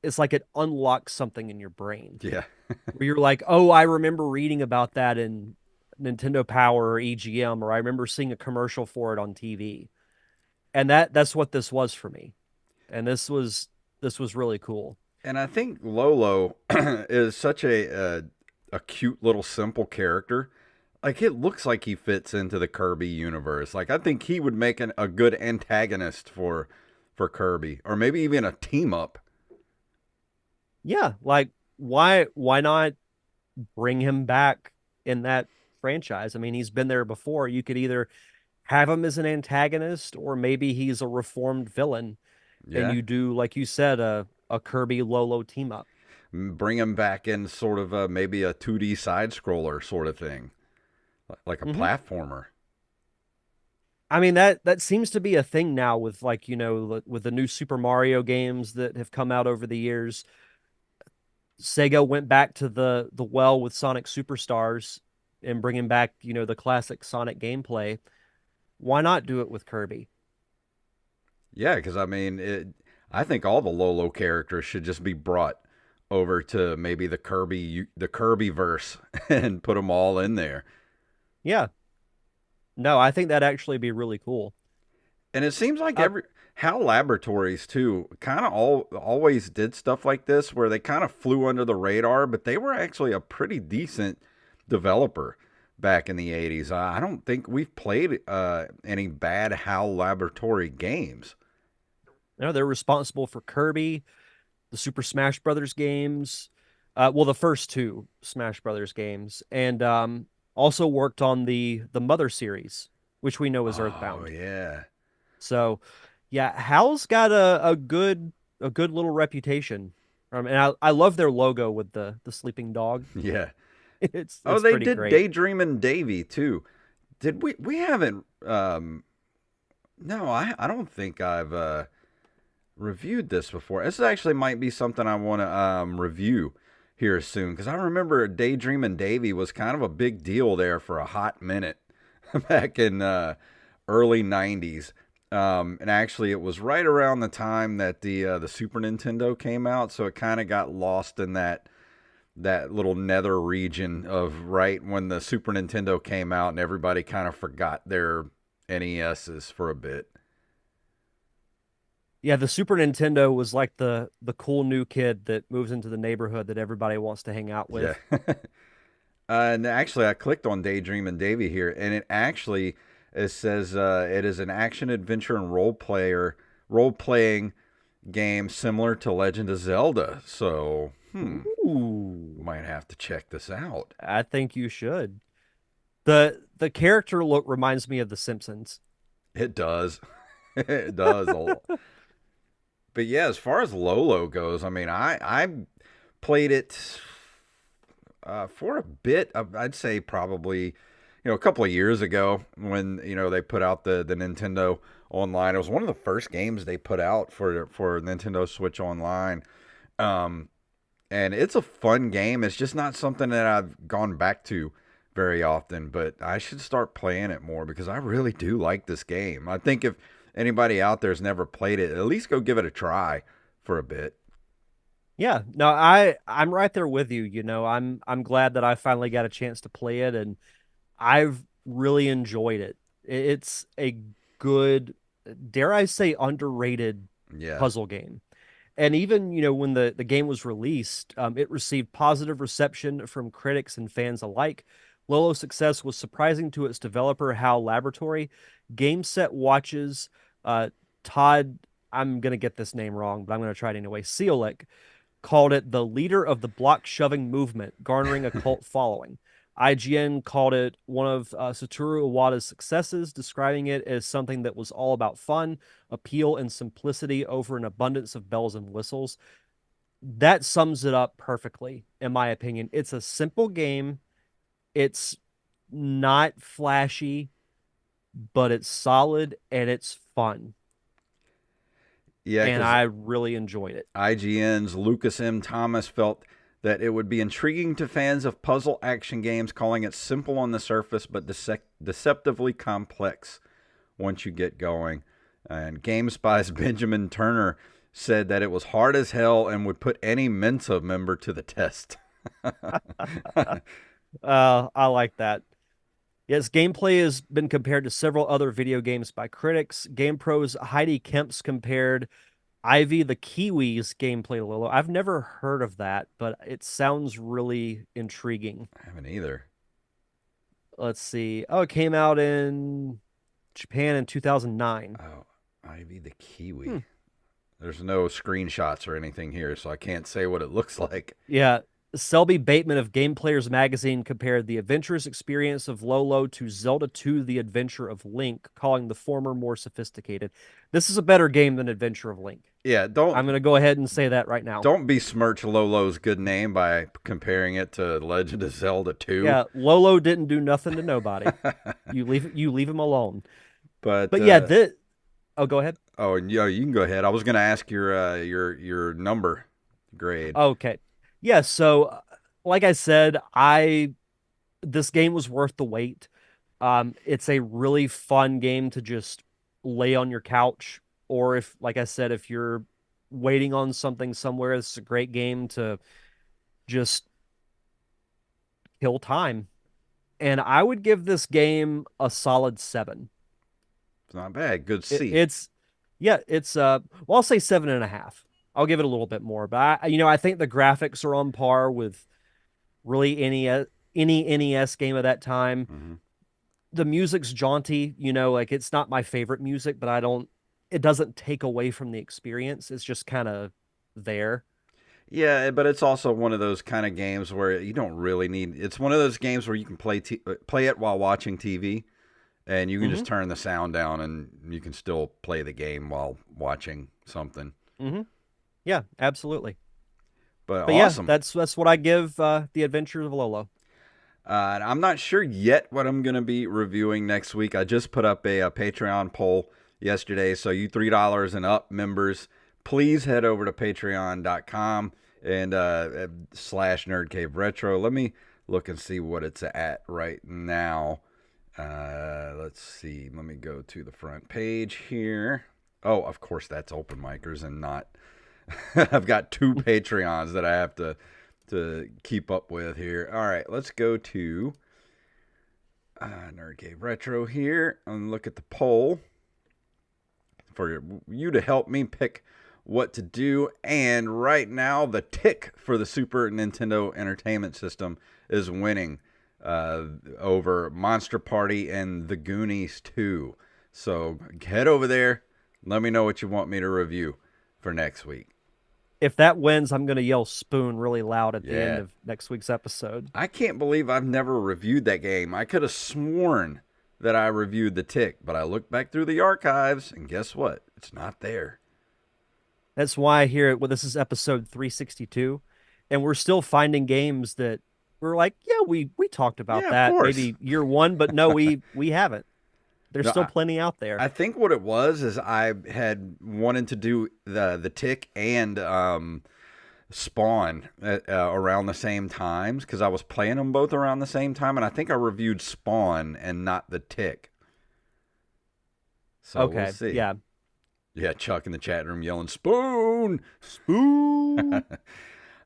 it's like it unlocks something in your brain Yeah. where you're like, oh, I remember reading about that in Nintendo Power or EGM, or I remember seeing a commercial for it on TV. And that's what this was for me. And this was really cool. And I think Lolo is such a cute little simple character. Like it looks like he fits into the Kirby universe. Like I think he would make a good antagonist for Kirby, or maybe even a team up. Yeah, like why not bring him back in that franchise? I mean, he's been there before. You could either have him as an antagonist or maybe he's a reformed villain and Yeah. you do, like you said, a Kirby Lolo team up. Bring him back in sort of maybe a 2D side scroller sort of thing, like a Hmm. platformer. I mean that seems to be a thing now with, like, with the new Super Mario games that have come out over the years. Sega went back to the well with Sonic Superstars and bringing back, the classic Sonic gameplay. Why not do it with Kirby? Yeah, because I mean, I think all the Lolo characters should just be brought over to maybe the Kirby verse, and put them all in there. Yeah. No, I think that'd actually be really cool. And it seems like Uh, every HAL Laboratories too kind of always did stuff like this where they kind of flew under the radar, but they were actually a pretty decent developer back in the '80s. I don't think we've played any bad HAL Laboratory games. they're responsible for Kirby, the Super Smash Brothers games. Well, the first two Smash Brothers games, and also worked on the Mother series, which we know is Oh Earthbound. yeah, So, yeah, Hal's got a good little reputation. And I love their logo with the sleeping dog. yeah. It's Oh, it's they pretty did great. Daydreamin' Davy too. Did we haven't no, I don't think I've reviewed this before. This actually might be something I want to review here soon because I remember Daydreamin' Davy was kind of a big deal there for a hot minute back in early '90s. And actually, it was right around the time that the Super Nintendo came out, so it kind of got lost in that little nether region of right when the Super Nintendo came out, and everybody kind of forgot their NESs for a bit. Yeah, the Super Nintendo was like the cool new kid that moves into the neighborhood that everybody wants to hang out Yeah. with. And actually, I clicked on Daydream and Davy here, and it says it is an action adventure and role playing game similar to Legend of Zelda. So, Ooh, might have to check this out. I think you should. The character look reminds me of The Simpsons. It does, it does. But yeah, as far as Lolo goes, I mean, I played it for a bit. I'd say probably, a couple of years ago when they put out the Nintendo Online. It was one of the first games they put out for Nintendo Switch Online, um, and it's a fun game. It's just not something that I've gone back to very often, but I should start playing it more because I really do like this game. I think if anybody out there has never played it, at least go give it a try for a bit. Yeah, no, I'm right there with you. I'm glad that I finally got a chance to play it, and I've really enjoyed it. It's a good, dare I say, underrated Yeah. puzzle game. And even, when the game was released, it received positive reception from critics and fans alike. Lolo's success was surprising to its developer, Hal Laboratory. GameSet Watches, uh, Todd, I'm going to get this name wrong, but I'm going to try it anyway. Seolick called it the leader of the block shoving movement, garnering a cult following. IGN called it one of Satoru Iwata's successes, describing it as something that was all about fun, appeal, and simplicity over an abundance of bells and whistles. That sums it up perfectly, in my opinion. It's a simple game. It's not flashy, but it's solid and it's fun. Yeah, And because I really enjoyed it. IGN's Lucas M. Thomas felt that it would be intriguing to fans of puzzle action games, calling it simple on the surface but deceptively complex once you get going. And GameSpy's Benjamin Turner said that it was hard as hell and would put any Mensa member to the test. I like that. Yes, gameplay has been compared to several other video games by critics. GamePro's Heidi Kemp's compared Ivy the Kiwi's gameplay to Lolo. I've never heard of that, but it sounds really intriguing. I haven't either. Let's see. Oh, it came out in Japan in 2009. Oh, Ivy the Hmm. Kiwi. There's no screenshots or anything here, so I can't say what it looks like. Yeah. Selby Bateman of Game Players magazine compared the adventurous experience of Lolo to Zelda 2 The Adventure of Link, calling the former more sophisticated. This is a better game than Adventure of Link. Yeah, I'm going to go ahead and say that right now. don't besmirch Lolo's good name by comparing it to Legend of Zelda 2. Yeah, Lolo didn't do nothing to nobody. You leave him alone. But But yeah, this. Oh, go ahead. oh, yeah, you can go ahead. I was going to ask your number grade. Okay. Yeah, so like I said, I this game was worth the wait. It's a really fun game to just lay on your couch, or if, like I said, if you're waiting on something somewhere, it's a great game to just kill time. And I would give this game a solid 7. It's not bad. Good It, C. it's yeah, it's well, I'll say 7.5. I'll give it a little bit more, but I think the graphics are on par with really any NES game of that time. Hmm. The music's jaunty, like it's not my favorite music, but it doesn't take away from the experience. It's just kind of there. Yeah, but it's also one of those kind of games where you don't really need. It's one of those games where you can play it while watching TV, and you can Hmm. just turn the sound down, and you can still play the game while watching something. Hmm. Yeah, absolutely. But But yeah, awesome. that's what I give The Adventures of Lolo. And I'm not sure yet what I'm going to be reviewing next week. I just put up a Patreon poll yesterday. So you $3 and up members, please head over to patreon.com and slash Nerd Cave Retro. Let me look and see what it's at right now. Let's see. Let me go to the front page here. Oh, of course, that's open micers and not. I've got two Patreons that I have to keep up with here. All right, let's go to Nerd Cave Retro here and look at the poll for you to help me pick what to do. And right now, the Tick for the Super Nintendo Entertainment System is winning over Monster Party and The Goonies 2. So head over there. Let me know what you want me to review for next week. If that wins, I'm going to yell spoon really loud at the end of next week's episode. I can't believe I've never reviewed that game. I could have sworn that I reviewed the Tick, but I looked back through the archives, and guess what? It's not there. That's why here, well, this is episode 362, and we're still finding games that we're like, yeah, we talked about that maybe year one, but no, we haven't. There's still plenty out there. I think what it was is I had wanted to do the Tick and Spawn around the same times because I was playing them both around the same time, and I think I reviewed Spawn and not the Tick. So we'll see. Yeah, Chuck in the chat room yelling, "Spoon! Spoon!"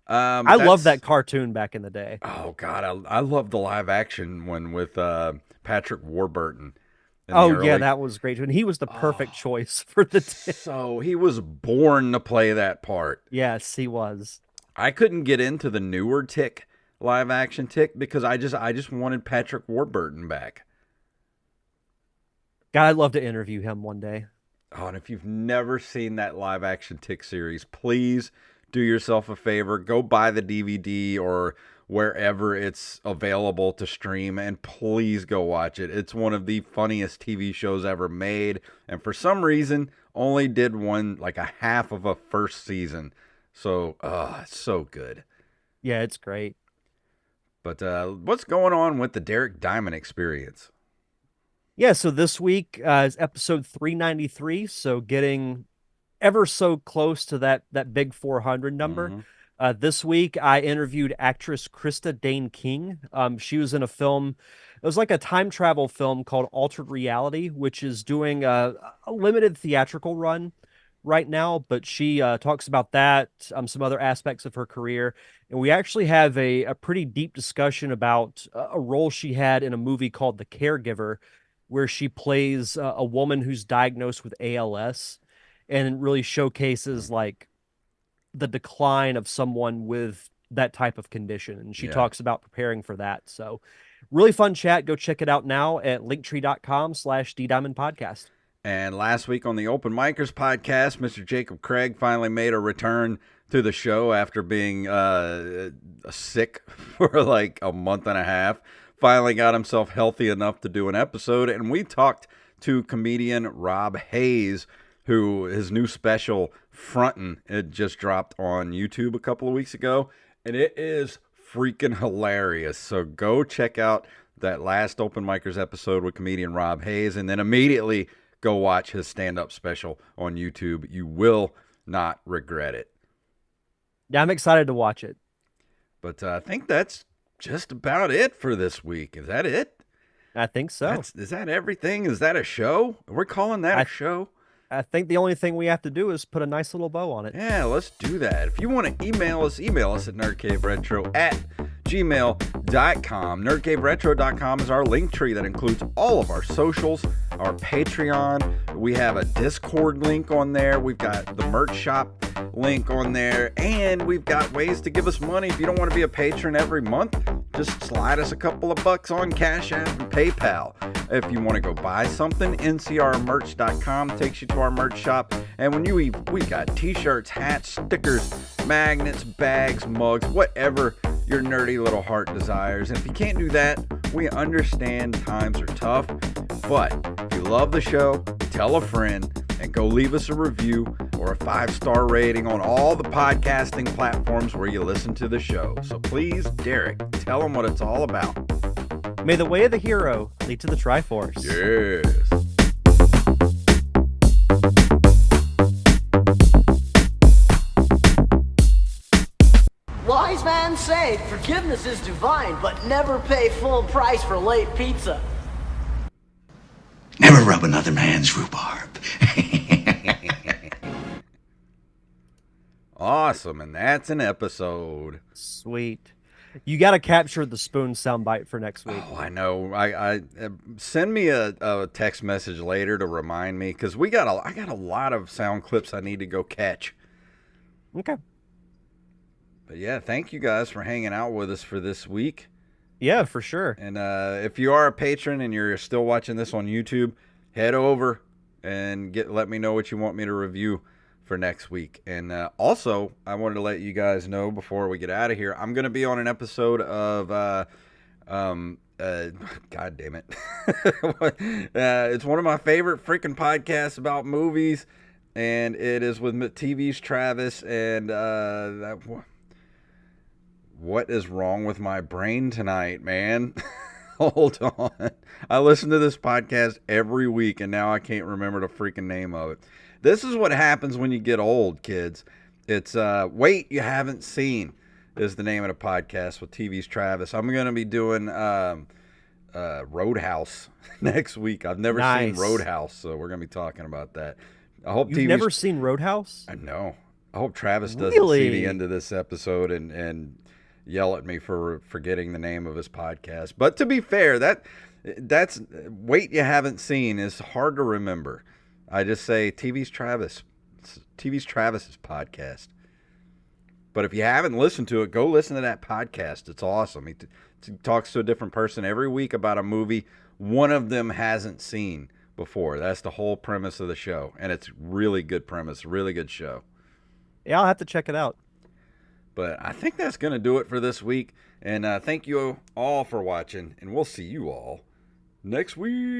I loved that cartoon back in the day. Oh, God. I love the live action one with Patrick Warburton. Oh, yeah, that was great. And he was the perfect choice for the Tick. So he was born to play that part. Yes, he was. I couldn't get into the newer Tick, live action Tick, because I just wanted Patrick Warburton back. God, I'd love to interview him one day. Oh, and if you've never seen that live action Tick series, please do yourself a favor. Go buy the DVD or wherever it's available to stream, and please go watch it. It's one of the funniest TV shows ever made, and for some reason, only did like a half of a first season. So, it's so good. Yeah, it's great. But what's going on with the Derek Diamond experience? Yeah, so this week is episode 393, so getting ever so close to that big 400 number. Mm-hmm. This week, I interviewed actress Krista Dane King. She was in a film. It was like a time travel film called Altered Reality, which is doing a limited theatrical run right now. But she talks about that, some other aspects of her career. And we actually have a pretty deep discussion about a role she had in a movie called The Caregiver, where she plays a woman who's diagnosed with ALS and really showcases like the decline of someone with that type of condition. And she talks about preparing for that. So really fun chat. Go check it out now at linktree.com/DDiamondPodcast. And last week on the Open Micers podcast, Mr. Jacob Craig finally made a return to the show after being sick for like a month and a half. Finally got himself healthy enough to do an episode. And we talked to comedian Rob Hayes, who his new special, Frontin', it just dropped on YouTube a couple of weeks ago, and it is freaking hilarious. So go check out that last Open Micers episode with comedian Rob Hayes, and then immediately go watch his stand-up special on YouTube. You will not regret it. Yeah, I'm excited to watch it. But I think that's just about it for this week. Is that it? I think so. Is that everything? Is that a show? We're calling that a show? I think the only thing we have to do is put a nice little bow on it. Yeah, let's do that. If you want to email us at nerdcaveretro@gmail.com. Nerdcaveretro.com is our link tree that includes all of our socials, our Patreon. We have a Discord link on there. We've got the merch shop link on there. And we've got ways to give us money. If you don't want to be a patron every month, just slide us a couple of bucks on Cash App and PayPal. If you want to go buy something, ncrmerch.com takes you to our merch shop. And when we got t-shirts, hats, stickers, magnets, bags, mugs, whatever your nerdy little heart desires. And if you can't do that, we understand times are tough. But if you love the show, tell a friend and go leave us a review or a 5-star rating on all the podcasting platforms where you listen to the show. So please, Derek, tell them what it's all about. May the way of the hero lead to the Triforce. Yes. Wise man say forgiveness is divine, but never pay full price for late pizza. Never rub another man's rhubarb. Awesome, and that's an episode. Sweet. You got to capture the spoon soundbite for next week. Oh, I know. I send me a text message later to remind me, because I got a lot of sound clips I need to go catch. Okay. But yeah, thank you guys for hanging out with us for this week. Yeah, for sure. And if you are a patron and you're still watching this on YouTube, head over and let me know what you want me to review for next week. And also, I wanted to let you guys know before we get out of here, I'm going to be on an episode of God damn it. It's one of my favorite freaking podcasts about movies, and it is with TV's Travis and what is wrong with my brain tonight, man? Hold on. I listen to this podcast every week, and now I can't remember the freaking name of it. This is what happens when you get old, kids. It's Wait You Haven't Seen is the name of the podcast with TV's Travis. I'm going to be doing Roadhouse next week. I've never seen Roadhouse, so we're going to be talking about that. I hope You've never seen Roadhouse? I know. I hope Travis doesn't see the end of this episode and yell at me for forgetting the name of his podcast. But to be fair, that's Wait You Haven't Seen is hard to remember. I just say TV's Travis's podcast. But if you haven't listened to it, go listen to that podcast. It's awesome. He talks to a different person every week about a movie one of them hasn't seen before. That's the whole premise of the show. And it's really good premise, really good show. Yeah, I'll have to check it out. But I think that's going to do it for this week. And thank you all for watching. And we'll see you all next week.